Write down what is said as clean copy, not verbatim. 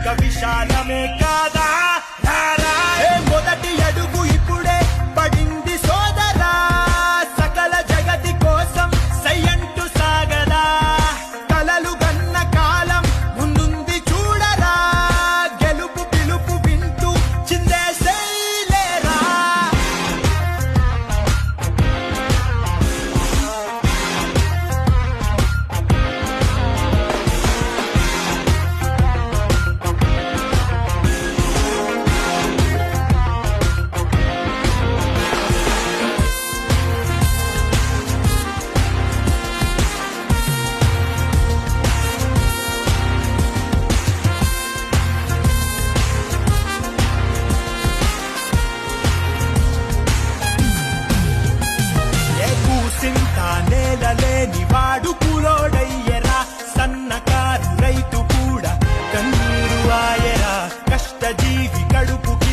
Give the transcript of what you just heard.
ఇంక విశాలమే కాదా మొదటి అడుగు ఇప్పుడే పడింది సోదరా సకల జగతి కోసం సయ్యంటూ సాగదా కలలు గన్న కాలం ముందుంది చూడరా గెలుపు పిలుపు వింటూ చిందేసేలేరా సింత నేలలేని వాడు కూలోడయ్యరా సన్నకారు రైతు కూడా కన్నీరు ఆయరా కష్టజీవి కడుపుకి